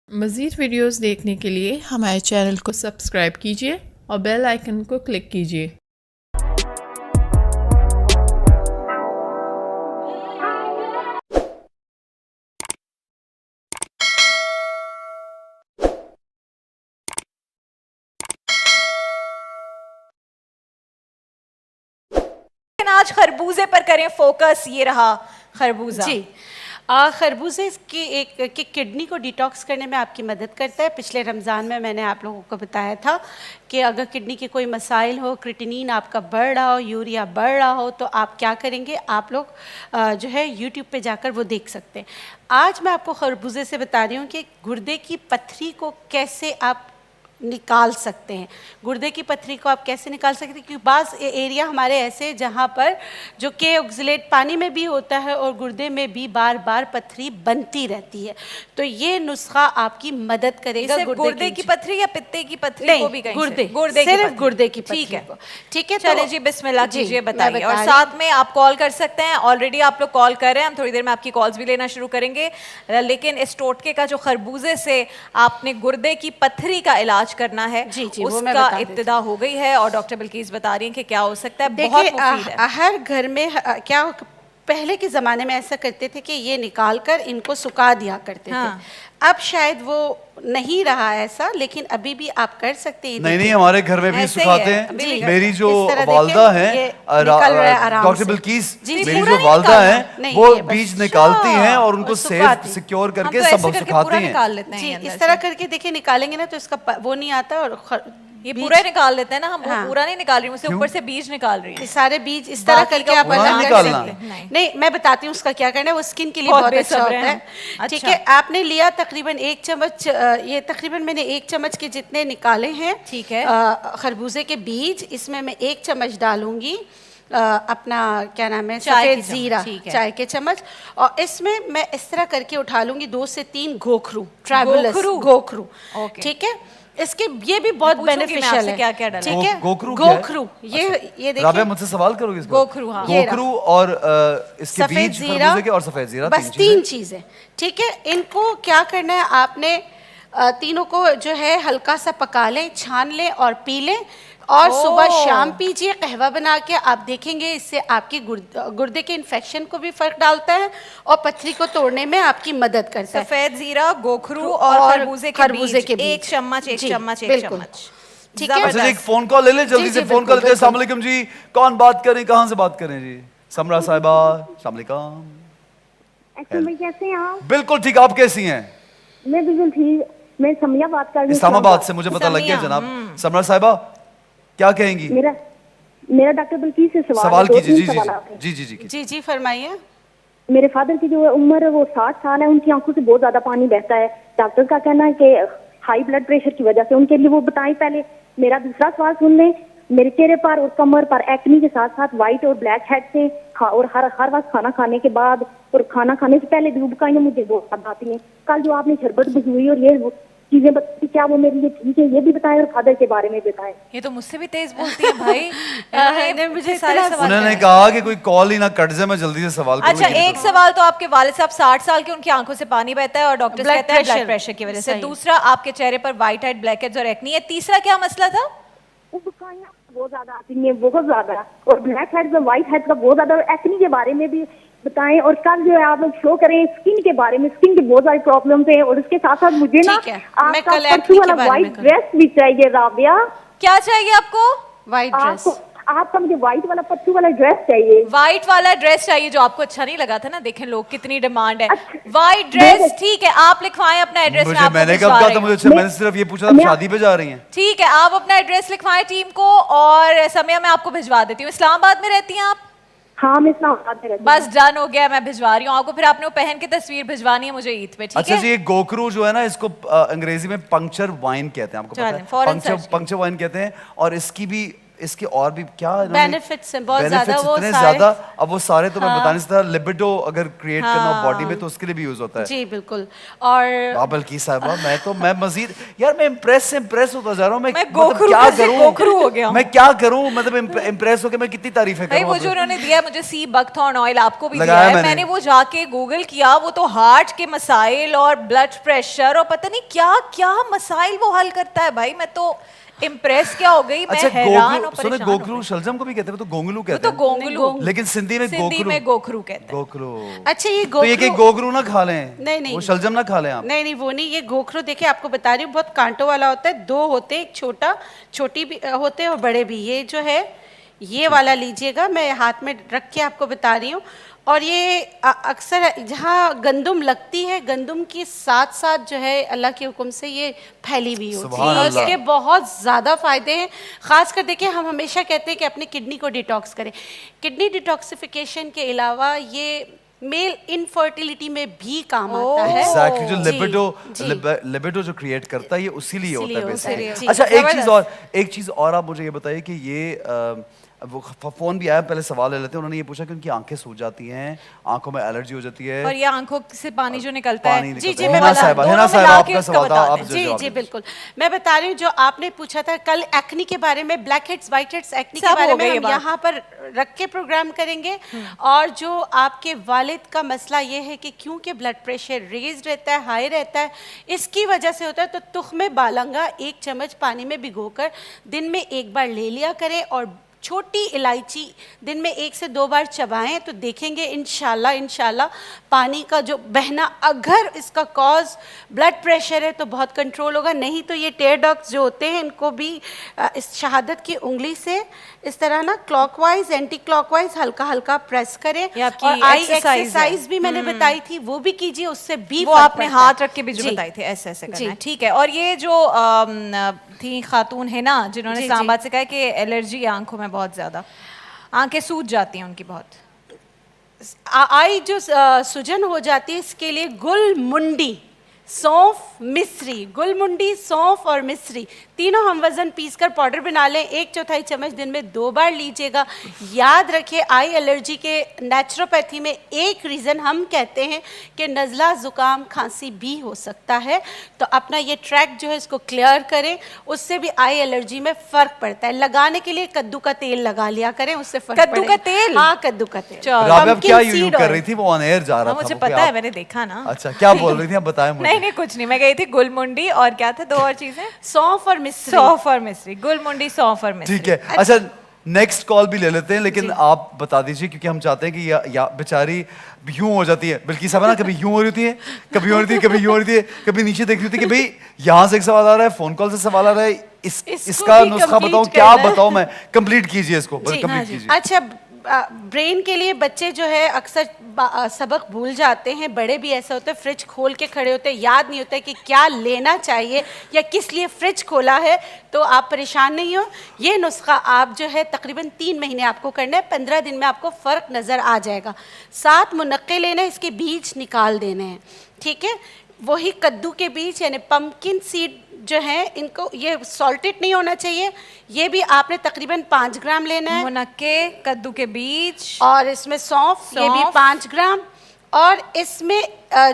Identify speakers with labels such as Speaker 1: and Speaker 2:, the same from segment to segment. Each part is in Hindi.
Speaker 1: मज़ीद वीडियोस देखने के लिए हमारे चैनल को सब्सक्राइब कीजिए और बेल आइकन को क्लिक कीजिए।
Speaker 2: आज खरबूजे पर करें फोकस। ये रहा खरबूजा
Speaker 3: जी। खरबूजे की किडनी को डिटॉक्स करने में आपकी मदद करता है। पिछले रमज़ान में मैंने आप लोगों को बताया था कि अगर किडनी के कोई मसाइल हो, क्रिटिनिन आपका बढ़ रहा हो, यूरिया बढ़ रहा हो, तो आप क्या करेंगे, आप लोग जो है यूट्यूब पे जाकर वो देख सकते हैं। आज मैं आपको खरबूजे से बता रही हूँ कि गुर्दे की पत्थरी को कैसे आप निकाल सकते हैं। गुर्दे की पत्थरी को आप कैसे निकाल सकते हैं, क्योंकि बाज़ एरिया हमारे ऐसे जहाँ पर जो कि ऑक्सलेट पानी में भी होता है और गुर्दे में भी बार बार पत्थरी बनती रहती है। तो ये नुस्खा आपकी मदद करेगा।
Speaker 2: गुर्दे की पत्थरी या पित्ते की पत्थरी को भी कहीं
Speaker 3: गुर्दे सिर्फ गुर्दे की पत्थरी। ठीक है।
Speaker 2: चलिए जी, बिस्मिल्लाह कीजिए, बताइए। और साथ में आप कॉल कर सकते हैं। ऑलरेडी आप लोग कॉल कर रहे हैं, हम थोड़ी देर में आपकी कॉल्स भी लेना शुरू करेंगे। लेकिन इस टोटके का जो खरबूजे से आपने गुर्दे की पत्थरी का इलाज करना है,
Speaker 3: जी,
Speaker 2: उसका इब्तिदा हो गई है और डॉक्टर बिल्किस बता रही हैं कि क्या हो सकता है। बहुत मुफीद है।
Speaker 3: हर घर में क्या पहले के ज़माने में ऐसा करते थे कि ये निकाल कर इनको सुखा दिया करते थे। अब शायद वो नहीं रहा ऐसा, लेकिन अभी भी आप कर सकते हैं।
Speaker 4: नहीं, हमारे घर में भी सुखाते हैं। मेरी जो वालदा है डॉक्टर बिल्किस, मेरी जो वालदा है वो बीज निकालती हैं और उनको सेफ सिक्योर करके सब सुखाती हैं।
Speaker 3: जी, इस तरह करके देखिए, निकालेंगे ना तो इसका वो नहीं आता और
Speaker 2: ये पूरा निकाल लेते हैं ना हम। पूरा नहीं निकाल रही हूँ, उससे ऊपर से बीज निकाल रही हूँ।
Speaker 3: सारे बीज इस तरह करके आप अलग कर सकते हैं। नहीं, मैं बताती हूँ उसका क्या करना है। वो स्किन के लिए बहुत अच्छा होता है। ठीक है। आपने लिया तकरीबन 1 चम्मच, ये तकरीबन मैंने 1 चम्मच के जितने निकाले हैं।
Speaker 2: ठीक है।
Speaker 3: खरबूजे के बीज, इसमें मैं 1 चम्मच डालूंगी अपना क्या नाम है, सफेद जीरा, चाय के चम्मच। और इसमें मैं इस तरह करके उठा लूंगी 2 से 3 गोखरू, ट्रैवलर्स गोखरू। ठीक है। इसके ये भी बहुत बेनिफिशियल है।
Speaker 2: क्या क्या डाला?
Speaker 3: ठीक है।
Speaker 4: गोखरू
Speaker 3: ये देखिए।
Speaker 4: राबिया मुझसे सवाल करोगे इसको?
Speaker 2: गोखरू, हाँ।
Speaker 4: गोखरू और इसके बीज खरबूजे के और सफेद जीरा,
Speaker 3: बस 3 चीजें। ठीक है। इनको क्या करना है, आपने तीनों को जो है हल्का सा पका लें, छान लें और पी लें। और सुबह शाम पीजिए कहवा बना के। आप देखेंगे इससे आपकी गुर्दे के इन्फेक्शन को भी फर्क डालता है और पत्थरी को तोड़ने में आपकी मदद करता है।
Speaker 2: सफेद जीरा, गोखरू और खरबूजे के बीज 1 चम्मच।
Speaker 3: ठीक है।
Speaker 4: अच्छा, एक फोन कॉल ले ले, जल्दी से फोन कॉल लेते हैं। अस्सलाम वालेकुम जी, कौन बात करें, कहाँ से बात करें जी? समरा साहिबा, अस्सलाम वालेकुम।
Speaker 5: कैसे हैं आप?
Speaker 4: बिल्कुल ठीक, आप कैसी हैं?
Speaker 5: मैं बिल्कुल ठीक। मैं समिया बात कर रही हूँ
Speaker 4: इस्लामाबाद से। मुझे पता लग गया जनाब। समरा साहिबा क्या कहेंगी?
Speaker 5: मेरा डॉक्टर बिल्किस से
Speaker 4: सवाल कीजिए।
Speaker 3: जी फरमाइए।
Speaker 5: मेरे फादर की जो उम्र है वो 60 साल है। उनकी आंखों से बहुत ज्यादा पानी बहता है। डॉक्टर का कहना है कि हाई ब्लड प्रेशर की वजह से। उनके लिए वो बताएं पहले। मेरा दूसरा सवाल सुन लें। मेरे चेहरे पर और कमर पर एक्नी के साथ साथ व्हाइट और ब्लैक हेड से और हर वक्त खाना खाने के बाद और खाना खाने से पहले भी उबकाइयां मुझे बहुत ज्यादा आती हैं। कल जो आपने शरबत भिजवाई और ये चीजें बताई, क्या वो मेरे लिए ठीक है? ये भी बताएं और फादर के बारे में बताएं।
Speaker 2: ये तो मुझसे भी तेज बोलती है भाई। मुझे सारे सवाल
Speaker 4: उन्होंने कहा कि कोई कॉल ही ना कट जाए, मैं जल्दी से सवाल करूं।
Speaker 2: अच्छा, एक सवाल तो आपके वालिद साहब 60 साल के, उनकी आंखों से पानी बहता है और डॉक्टर कहते हैं ब्लड प्रेशर की वजह से। दूसरा, आपके चेहरे पर व्हाइट हेड, ब्लैक हेड्स और एक्नी है। तीसरा क्या मसला था?
Speaker 5: उबकाइयां बहुत ज्यादा आती हैं, बहुत ज्यादा। और ब्लैक हेड्स और व्हाइट हेड्स का बहुत ज्यादा। एक्नी के बारे में भी बताएं। और कल जो है आप लोग शो करें स्किन के बारे में। स्किन की बहुत सारी प्रॉब्लम्स हैं और उसके साथ साथ मुझे ना आपका पत्थू वाला व्हाइट ड्रेस भी चाहिए। राबिया, क्या
Speaker 2: चाहिए आपको?
Speaker 3: White dress.
Speaker 5: आपका मुझे व्हाइट वाला पत्थू वाला ड्रेस चाहिए।
Speaker 2: व्हाइट वाला ड्रेस चाहिए जो आपको अच्छा नहीं लगा था ना। देखें लोग कितनी डिमांड है। व्हाइट ड्रेस, ठीक है। आप लिखवाएं अपना एड्रेस।
Speaker 4: मैंने कब कहा था? मुझे मैंने सिर्फ ये पूछा था शादी पे जा रही हैं।
Speaker 2: ठीक है, आप अपना एड्रेस लिखवाएं टीम को और समय मैं आपको भिजवा देती हूँ। इस्लामाबाद में रहती हैं आप?
Speaker 5: हाँ, मैं इस्लामाबाद में रहती हूँ।
Speaker 2: बस डन हो गया, मैं भिजवा रही हूँ आपको। फिर आपने वो पहन के तस्वीर भिजवानी है मुझे ईद पे, ठीक है?
Speaker 4: अच्छा जी, गोखरू जो है ना, इसको अंग्रेजी में पंक्चर वाइन कहते हैं। आपको पता है? पंक्चर वाइन कहते हैं। और इसकी भी इसके और भी क्या
Speaker 3: बेनिफिट्स हैं बहुत ज्यादा, वो
Speaker 4: इतने
Speaker 3: सारे
Speaker 4: ज्यादा, अब वो सारे तो मैं बता नहीं सकता। लिबिडो अगर क्रिएट करना हो बॉडी में तो उसके लिए भी यूज होता है।
Speaker 3: जी बिल्कुल। और
Speaker 4: बल्कि साहबा मैं मजीद यार मैं इम्प्रेस होता जा रहा हूँ। मैं
Speaker 2: क्या करूँ,
Speaker 4: मैं क्या करूँ, मतलब इम्प्रेस होकर मैं कितनी तारीफें करूँ।
Speaker 2: वो जो उन्होंने दिया मुझे सी बकथॉर्न ऑयल, आपको भी दिया है, मैंने वो जाके गूगल किया, वो तो हार्ट के मसाइल और ब्लड प्रेशर और पता नहीं क्या क्या मसाइल वो हल करता है भाई। मैं तो इम्प्रेस क्या हो गई, मैं हैरान और परेशान।
Speaker 4: गोखरू शलजम को भी कहते हैं, वो तो गोंगलू कहते हैं।
Speaker 2: तो गोंगलू,
Speaker 4: लेकिन सिंधी में गोखरू कहते हैं। गोखरू।
Speaker 3: अच्छा ये
Speaker 4: तो ये गोखरू ना खा लें?
Speaker 3: नहीं,
Speaker 4: वो शलजम ना खा लें आप?
Speaker 3: नहीं वो नहीं, ये गोखरू देखिए आपको बता रही हूँ बहुत कांटों वाला होता है। 2 होते हैं, एक छोटी भी होते हैं और बड़े भी। ये जो है ये वाला लीजिएगा, मैं हाथ में रख के आपको बता रही हूँ। और ये अक्सर जहाँ गंदुम लगती है, गंदुम के साथ साथ जो है अल्लाह के हुक्म से ये फैली हुई होती है। इसके बहुत ज़्यादा फायदे हैं। ख़ासकर देखिए हम हमेशा कहते हैं कि अपनी किडनी को डिटॉक्स करें। किडनी डिटॉक्सिफिकेशन के अलावा ये मेल इनफर्टिलिटी में भी काम आता है।
Speaker 4: Exactly, जो लिबिडो जो क्रिएट करता है ये उसी लिए होता है बेसिकली। अच्छा एक चीज और आप मुझे ये बताइए कि ये वो फोन भी आया, पहले सवाल ले लेते हैं। उन्होंने ये पूछा कि उनकी आंखें सूज जाती हैं, आंखों में एलर्जी हो जाती है
Speaker 2: और ये आंखों से पानी जो निकलता है।
Speaker 3: जी मैं बता जी बिल्कुल मैं बता रही हूँ। जो आपने पूछा था कल एक्नी के बारे में, black heads white heads acne के बारे में हम यहाँ पर रख के प्रोग्राम करेंगे। और जो आपके वालिद का मसला ये है कि क्योंकि ब्लड प्रेशर रेज रहता है, हाई रहता है, इसकी वजह से होता है, तो तुख्मे बालंगा 1 चम्मच पानी में भिगोकर दिन में 1 बार ले लिया करें और छोटी इलायची दिन में 1 से 2 बार चबाएं तो देखेंगे इंशाल्लाह पानी का जो बहना, अगर इसका कॉज ब्लड प्रेशर है तो बहुत कंट्रोल होगा। नहीं तो ये टेयर डक्ट्स जो होते हैं इनको भी इस शहादत की उंगली से इस तरह ना क्लॉकवाइज एंटी क्लॉकवाइज हल्का हल्का प्रेस करें। और आई एक्सरसाइज भी मैंने बताई थी, वो भी कीजिए, उससे भी
Speaker 2: वो आपने हाथ रख के भी जो बताई थी ऐसे ऐसे करना है। ठीक है। और ये जो थी खातून है ना जिन्होंने इस्लामाबाद से कहा कि एलर्जी आंखों में बहुत ज्यादा, आंखें सूज जाती हैं उनकी बहुत,
Speaker 3: आई जो सूजन हो जाती है, इसके लिए गुलमुंडी, सौंफ, मिश्री, गुलमुंडी, सौंफ और मिश्री तीनों हम वज़न पीसकर पाउडर बना लें। 1/4 चम्मच दिन में 2 बार लीजिएगा। याद रखिए आई एलर्जी के नेचुरोपैथी में एक रीज़न हम कहते हैं कि नज़ला ज़ुकाम खांसी भी हो सकता है। तो अपना ये ट्रैक जो है इसको क्लियर करें, उससे भी आई एलर्जी में फ़र्क पड़ता है। लगाने के लिए कद्दू का तेल लगा लिया करें, उससे फ़र्क
Speaker 2: कद्दू का तेल?
Speaker 3: हाँ कद्दू का तेल।
Speaker 4: क्या यूज कर रही थी? वो ऑन एयर जा रहा था,
Speaker 2: मुझे पता है, मैंने देखा ना।
Speaker 4: अच्छा क्या बोल रही थी आप बताएं मुझे।
Speaker 2: नहीं कुछ नहीं, मैं गई थी गुलमुंडी और क्या था 2 और चीजें,
Speaker 3: सौंफ और
Speaker 2: सौंफ और मिश्री, गुलमुंडी सौंफ और मिश्री।
Speaker 4: ठीक है। अच्छा नेक्स्ट कॉल भी ले लेते हैं, लेकिन आप बता दीजिए क्योंकि हम चाहते हैं कि या बेचारी यूं हो जाती है, बल्कि सब ना कभी यूं हो रही होती है, कभी हो रही थी, कभी यूं हो रही थी, कभी नीचे देख रही होती है कि भाई यहाँ से एक सवाल आ रहा है, फोन कॉल से सवाल आ रहा है, इसका नुस्खा बताओ, क्या बताओ मैं, कंप्लीट कीजिए इसको, कंप्लीट कीजिए।
Speaker 3: अच्छा ब्रेन के लिए बच्चे जो है अक्सर सबक भूल जाते हैं, बड़े भी ऐसा होता है, फ्रिज खोल के खड़े होते हैं, याद नहीं होता है कि क्या लेना चाहिए या किस लिए फ्रिज खोला है। तो आप परेशान नहीं हो, ये नुस्खा आप जो है तकरीबन 3 महीने आपको करना है, 15 दिन में आपको फ़र्क नज़र आ जाएगा। 7 मुनक्के लेने, इसके बीज निकाल देने हैं, ठीक है। वही कद्दू के बीज यानी पम्पकिन सीड जो है, इनको ये सॉल्टेड नहीं होना चाहिए, ये भी आपने तकरीबन 5 ग्राम लेना है।
Speaker 2: मुनक्के, कद्दू के बीज और
Speaker 3: इसमें सौंफ, ये भी 5 ग्राम। और इसमें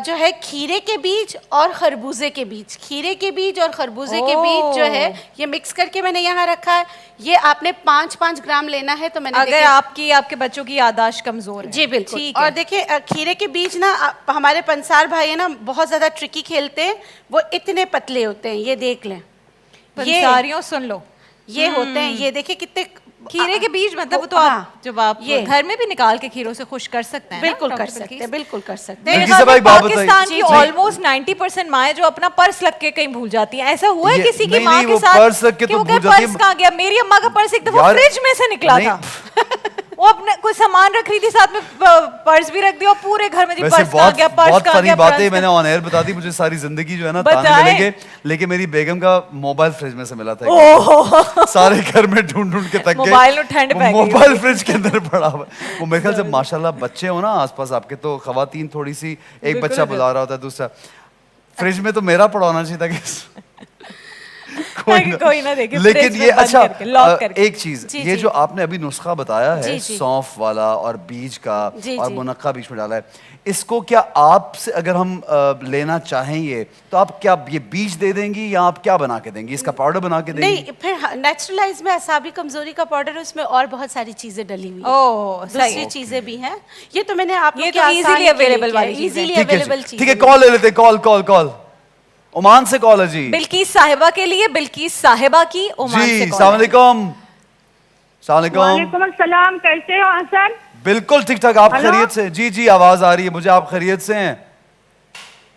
Speaker 3: जो है खीरे के बीज और खरबूजे के बीज, खीरे के बीज और खरबूजे के बीज जो है ये मिक्स करके मैंने यहाँ रखा है। ये आपने 5-5 ग्राम लेना है। तो मैंने
Speaker 2: अगर आपके बच्चों की याददाश्त कमजोर है।
Speaker 3: जी बिल्कुल। और देखिए खीरे के बीज ना हमारे पंसार भाई है ना बहुत ज्यादा ट्रिकी खेलते हैं, वो इतने पतले होते हैं, ये देख लें,
Speaker 2: पंसारियों सुन लो,
Speaker 3: ये होते हैं, ये देखिए कितने
Speaker 2: खीरे के बीज, मतलब वो तो आप जब आप ये घर में भी निकाल के खीरों से खुश कर सकते हैं।
Speaker 3: बिल्कुल कर सकते हैं, बिल्कुल कर सकते हैं।
Speaker 2: पाकिस्तान की ऑलमोस्ट 90% माएँ जो अपना पर्स लग के कहीं भूल जाती हैं। ऐसा हुआ है किसी की माँ के साथ?
Speaker 4: पर्स लग के तो भूल जाती है।
Speaker 2: पर्स कहाँ गया? मेरी अम्मा का पर्स एक दफा फ्रिज में से निकला था। वो अपने कोई सामान रख रही थी, साथ में पर्स भी रख दिया और पूरे घर में पर्स कहाँ गया, पर्स कहाँ गया।
Speaker 4: बातें मैंने ऑन एयर बता दी, मुझे सारी जिंदगी जो है ना ताने मिलेंगे, लेकिन मेरी बेगम का मोबाइल फ्रिज में से मिला था। सारे घर में ढूंढ के थक गए, मोबाइल फ्रिज के अंदर पड़ा हुआ। वो मेरे ख्याल से माशाल्लाह बच्चे हो ना आसपास आपके, तो खवातीन थोड़ी सी, एक बच्चा बुला रहा होता है, दूसरा फ्रिज में, तो मेरा पड़ा होना चाहिए था कि
Speaker 2: कोई ना देखे,
Speaker 4: लेकिन
Speaker 2: फ्रिज
Speaker 4: ये
Speaker 2: में बंद
Speaker 4: अच्छा
Speaker 2: करके, लॉक करके।
Speaker 4: एक चीज, ये जो आपने अभी नुस्खा बताया है
Speaker 3: जी, जी।
Speaker 4: सौंफ वाला और बीज का
Speaker 3: जी,
Speaker 4: और
Speaker 3: जी।
Speaker 4: मुनक्का बीच में डाला है, इसको क्या आपसे अगर हम लेना चाहें ये, तो आप क्या ये बीज दे देंगी या आप क्या बना के देंगी, इसका पाउडर बना के देंगी?
Speaker 3: नहीं, फिर नेचुरलाइज में असाबी कमजोरी का पाउडर, उसमें और बहुत सारी चीजें डली हुई हैं।
Speaker 2: ओह, सही।
Speaker 3: दूसरी चीजें भी हैं। ये तो मैंने आप
Speaker 2: ये
Speaker 3: लोग
Speaker 2: तो
Speaker 3: के आसानी
Speaker 2: easily
Speaker 3: के लिए
Speaker 2: available
Speaker 3: किया है,
Speaker 2: वाली चीज़ है।
Speaker 3: easily
Speaker 4: ठीक है
Speaker 3: available
Speaker 4: जी,
Speaker 3: चीज़
Speaker 4: ठीक है, कॉल ले लेते हैं, कॉल ओमान से कॉल है जी।
Speaker 2: बिल्किस साहिबा के लिए, बिल्किस साहिबा की ओमान
Speaker 4: जी
Speaker 2: से कॉल
Speaker 4: सलाम
Speaker 2: है।
Speaker 4: अलैकुम। सलाम अलैकुम।
Speaker 6: वालेकुम अस्सलाम, कैसे हो हसन?
Speaker 4: बिल्कुल ठीक ठाक, आप
Speaker 6: हेलो?
Speaker 4: खैरियत से? जी जी आवाज आ रही है मुझे, आप खैरियत से हैं?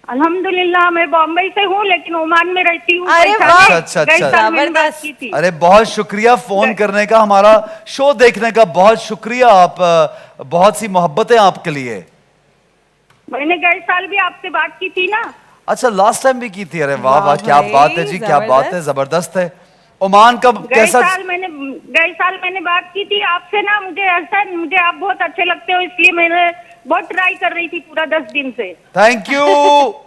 Speaker 6: अल्हम्दुलिल्लाह, मैं बॉम्बे से हूँ लेकिन ओमान में रहती हूँ।
Speaker 2: अरे
Speaker 6: कई साल
Speaker 2: वाह!
Speaker 6: में-
Speaker 4: अच्छा,
Speaker 6: कई
Speaker 4: अच्छा।
Speaker 6: साल मैंने बात
Speaker 2: जबरदस्त।
Speaker 6: की थी।
Speaker 4: अरे बहुत शुक्रिया फोन करने का, हमारा शो देखने का बहुत शुक्रिया, आप बहुत सी मोहब्बतें आपके लिए।
Speaker 6: मैंने गए साल भी आपसे बात की थी ना।
Speaker 4: अच्छा लास्ट टाइम भी की थी? अरे वाह
Speaker 2: वाह
Speaker 4: वाह, क्या
Speaker 2: भाई,
Speaker 4: बात है जी, क्या बात है, जबरदस्त है। ओमान का
Speaker 6: गए
Speaker 4: कैसा?
Speaker 6: साल मैंने बात की थी आपसे ना। मुझे हसन, मुझे आप बहुत अच्छे लगते हो, इसलिए मैंने बहुत ट्राई कर रही थी पूरा 10 दिन से।
Speaker 4: थैंक यू,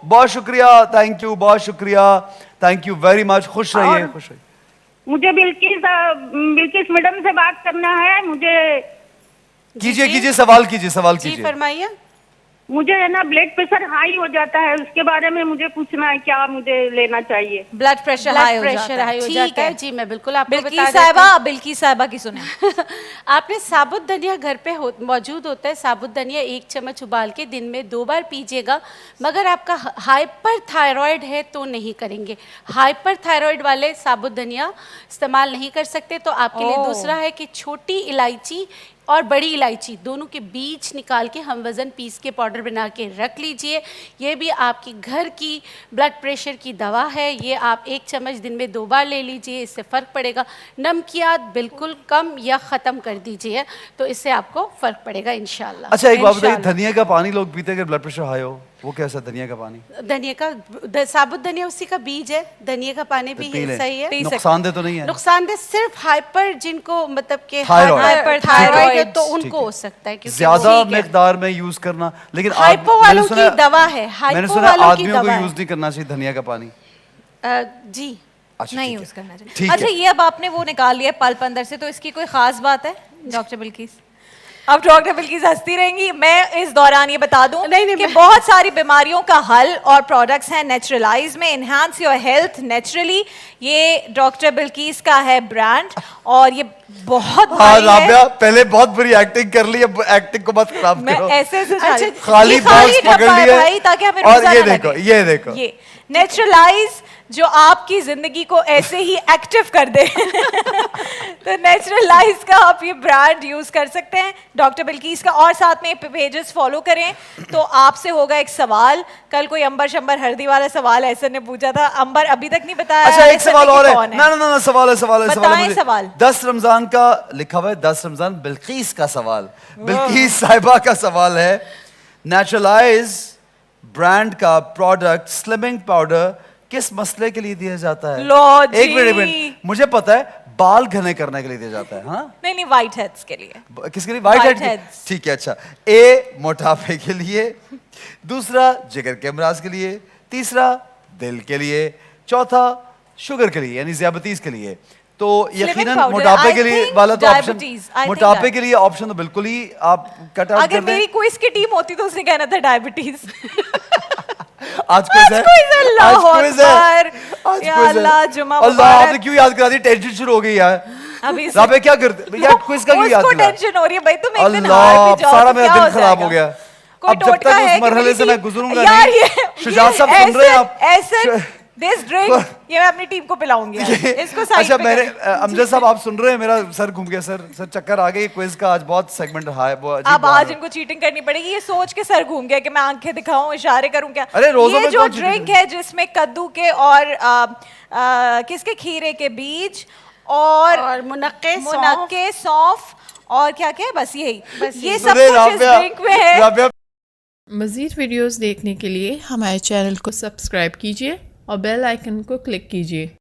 Speaker 4: बहुत शुक्रिया, थैंक यू, बहुत शुक्रिया, थैंक यू वेरी मच। खुश रहिए,
Speaker 6: और-
Speaker 4: खुश रहिए।
Speaker 6: मुझे बिल्किस मैडम से बात करना है। मुझे
Speaker 4: कीजिए
Speaker 3: जी।
Speaker 4: कीजिए, सवाल कीजिए, सवाल
Speaker 3: जी
Speaker 4: कीजिए।
Speaker 3: फरमाइए।
Speaker 6: मुझे है ना ब्लड प्रेशर हाई हो जाता है, उसके बारे में मुझे पूछना है, क्या मुझे लेना चाहिए?
Speaker 2: ब्लड प्रेशर हाई
Speaker 3: ब्लड
Speaker 2: हो जाता
Speaker 3: प्रेशर
Speaker 2: है।
Speaker 3: हाई हो
Speaker 2: ठीक
Speaker 3: जाता है।
Speaker 2: है।
Speaker 3: जी मैं बिल्कुल आपको बता
Speaker 2: बिल्किस
Speaker 3: देती
Speaker 2: साहिबा,
Speaker 3: हूँ।
Speaker 2: बिल्किस साहिबा की सुने।
Speaker 3: आपने साबुत धनिया घर पे मौजूद होता है। साबुत धनिया 1 चम्मच उबाल के दिन में 2 बार पीजिएगा। मगर आपका हाइपर थायराइड है तो नहीं करेंगे। हाइपर थायराइड वाले साबुत धनिया इस्तेमाल नहीं कर सकते। तो आपके लिए
Speaker 2: ओह।
Speaker 3: दूसरा है कि छोटी इलायची और बड़ी इलायची दोनों के बीज निकाल के हम वज़न पीस के पाउडर बना के रख लीजिए। ये भी आपकी घर की ब्लड प्रेशर की दवा है। ये आप 1 चम्मच दिन में 2 बार ले लीजिए, इससे फ़र्क पड़ेगा। नमकियात बिल्कुल कम या ख़त्म कर दीजिए, तो इससे आपको फ़र्क पड़ेगा इंशाल्लाह।
Speaker 4: अच्छा एक बात बताइए,
Speaker 3: इंशाल्लाह।
Speaker 4: धनिया का पानी लोग पीते हैं अगर ब्लड प्रेशर हाई हो, वो कैसा धनिया का पानी?
Speaker 3: धनिया का साबुत धनिया उसी का बीज है। धनिया का पानी भी
Speaker 4: पी लें।
Speaker 3: सही है।
Speaker 2: पी सकते।
Speaker 4: नुकसानदेह तो नहीं है?
Speaker 3: नुकसानदेह सिर्फ हाइपर, जिनको मतलब के
Speaker 4: थायराइड।
Speaker 3: हाइपर थायराइड है तो
Speaker 2: ठीक
Speaker 3: उनको
Speaker 4: है।
Speaker 3: हो सकता है, क्योंकि
Speaker 4: ज्यादा
Speaker 3: वो-
Speaker 4: मिकदार में यूज करना, लेकिन
Speaker 3: हाइपो
Speaker 4: मैंने
Speaker 3: वालों
Speaker 4: सुना-
Speaker 3: की दवा है।
Speaker 4: मैंने
Speaker 3: हाइपो
Speaker 4: सुना
Speaker 3: वालों की
Speaker 4: आदमियों को
Speaker 3: दवा है।
Speaker 4: यूज नहीं करना चाहिए धनिया का पानी।
Speaker 3: जी
Speaker 4: अच्छा,
Speaker 2: नहीं
Speaker 4: ठीक है।
Speaker 2: यूज करना चाहिए।
Speaker 4: ठीक
Speaker 2: अच्छा
Speaker 4: है।
Speaker 2: ये अब आपने वो निकाल लिया पल्प अंदर से, तो इसकी कोई खास बात है डॉक्टर बिल्किस? अब डॉक्टर बिल्किस हंसती रहेंगी। मैं इस दौरान ये बता दूं
Speaker 3: नहीं,
Speaker 2: कि
Speaker 3: मैं-
Speaker 2: बहुत सारी बीमारियों का हल और प्रोडक्ट्स हैं नेचुरलाइज में। एनहांस योर हेल्थ नेचुरली, ये डॉक्टर बिल्किस का है ब्रांड, और ये बहुत
Speaker 4: हाँ
Speaker 2: भारी है।
Speaker 4: राबिया, पहले बहुत बुरी एक्टिंग कर ली, अब एक्टिंग को मत खराब
Speaker 2: मैं
Speaker 4: करो।
Speaker 2: ऐसे से
Speaker 3: अच्छा,
Speaker 4: खाली बॉक्स
Speaker 2: डब्बा
Speaker 4: पकड़
Speaker 2: है
Speaker 4: लिया
Speaker 2: भाई, ताकि हमें
Speaker 4: और
Speaker 2: रोजा
Speaker 4: ये
Speaker 2: ना
Speaker 4: देखो,
Speaker 2: लगे।
Speaker 4: ये देखो।
Speaker 2: ये नेचुरलाइज जो आपकी जिंदगी को ऐसे ही एक्टिव कर दे। तो नेचुरलाइज का आप ये ब्रांड यूज कर सकते हैं, डॉक्टर बिल्किस का। और साथ में पेजेस फॉलो करें। तो आपसे होगा एक सवाल, कल कोई अंबर शंबर हल्दी वाला सवाल ऐसा ने पूछा था, अंबर अभी तक नहीं बताया।
Speaker 4: अच्छा एक
Speaker 2: ऐसा
Speaker 4: सवाल
Speaker 2: कि
Speaker 4: और है।
Speaker 2: कौन
Speaker 4: ना ना ना सवाल है, सवाल है, सवाल है
Speaker 2: बताएं
Speaker 4: मुझे।
Speaker 2: सवाल।
Speaker 4: 10 रमजान का लिखा हुआ है, 10 रमजान बिल्किस का सवाल, बिल्किस साहिबा का सवाल है। नेचुरलाइज ब्रांड का प्रोडक्ट स्लिमिंग पाउडर किस मसले के लिए दिया जाता है?
Speaker 2: लो जी।
Speaker 4: एक मिनट, मुझे पता है, बाल घने करने के लिए दिया जाता है। हाँ
Speaker 2: नहीं व्हाइट हेड्स के लिए।
Speaker 4: किसके लिए? White
Speaker 2: White
Speaker 4: head.
Speaker 2: heads।
Speaker 4: ठीक है, अच्छा। ए मोटापे के लिए, दूसरा जिगर के अमराज के लिए, तीसरा दिल के लिए, चौथा शुगर के लिए यानी ज़ियाबतीज के लिए। तो यकीनन
Speaker 2: powder,
Speaker 4: मोटापे
Speaker 2: I
Speaker 4: के लिए
Speaker 2: think
Speaker 4: वाला तो ऑप्शन,
Speaker 2: diabetes, I think
Speaker 4: मोटापे
Speaker 2: that।
Speaker 4: के लिए ऑप्शन तो बिल्कुल ही आप कट आउट
Speaker 2: अगर
Speaker 4: कर दें।
Speaker 2: मेरी क्विज की टीम होती तो उसने कहना था डायबिटीज।
Speaker 4: आज क्विज है,
Speaker 2: quiz है, अल्लाह
Speaker 4: आज क्विज है,
Speaker 2: अकबर।
Speaker 4: आज
Speaker 2: या
Speaker 4: क्विज है।
Speaker 2: अल्लाह, जुमा
Speaker 4: अल्लाह,
Speaker 2: मुबारक।
Speaker 4: आपने क्यों याद करा दी? टेंशन शुरू हो गई यार।
Speaker 2: अभी से-
Speaker 4: राबे क्या करते यार, क्विज का क्यों याद
Speaker 2: उसको
Speaker 4: दिला?
Speaker 2: टेंशन हो रही है भाई, तुम एक दिन
Speaker 4: अल्लाह,
Speaker 2: हार भी जाओ
Speaker 4: सारा
Speaker 2: तो
Speaker 4: मेरा
Speaker 2: क्या
Speaker 4: दिन खराब
Speaker 2: जाएगा?
Speaker 4: हो गया।
Speaker 2: कोई
Speaker 4: अब जब
Speaker 2: टोटका
Speaker 4: तक
Speaker 2: है
Speaker 4: उस
Speaker 2: कि
Speaker 4: मरहले
Speaker 2: मेरी
Speaker 4: से मैं
Speaker 2: टीम-
Speaker 4: गुजरूंगा
Speaker 2: यार
Speaker 4: नहीं।
Speaker 2: ये
Speaker 4: शुजात साहब सुन रहे हैं आप?
Speaker 2: ऐसे दिस ड्रिंक ये मैं अपनी टीम को पिलाऊंगी यार। इसको साइड
Speaker 4: अच्छा
Speaker 2: पे
Speaker 4: मैंने
Speaker 2: कर।
Speaker 4: अमजद साहब आप सुन रहे हैं? मेरा सर घूम गया, सर चक्कर आ गई। क्विज का आज बहुत सेगमेंट रहा है, वो अजीब
Speaker 2: अब
Speaker 4: बात
Speaker 2: आज
Speaker 4: है।
Speaker 2: इनको चीटिंग करनी पड़ेगी। ये सोच के सर घूम गया कि मैं आंखें दिखाऊं, इशारे करूं क्या।
Speaker 4: अरे रोज़ों
Speaker 2: ये
Speaker 4: में
Speaker 2: जो
Speaker 4: कौन cheating
Speaker 2: ड्रिंक है जिसमें कद्दू के और किसके, खीरे के बीज और मुनक्के, सौंफ और क्या क्या है, बस यही, ये सब
Speaker 4: सुने
Speaker 2: कुछ इस
Speaker 4: राबिया,
Speaker 2: ड्रिंक में है।
Speaker 4: राबिया,
Speaker 1: मज़ीद वीडियोस देखने के लिए हमारे चैनल को सब्सक्राइब कीजिए और बेल आइकन को क्लिक कीजिए।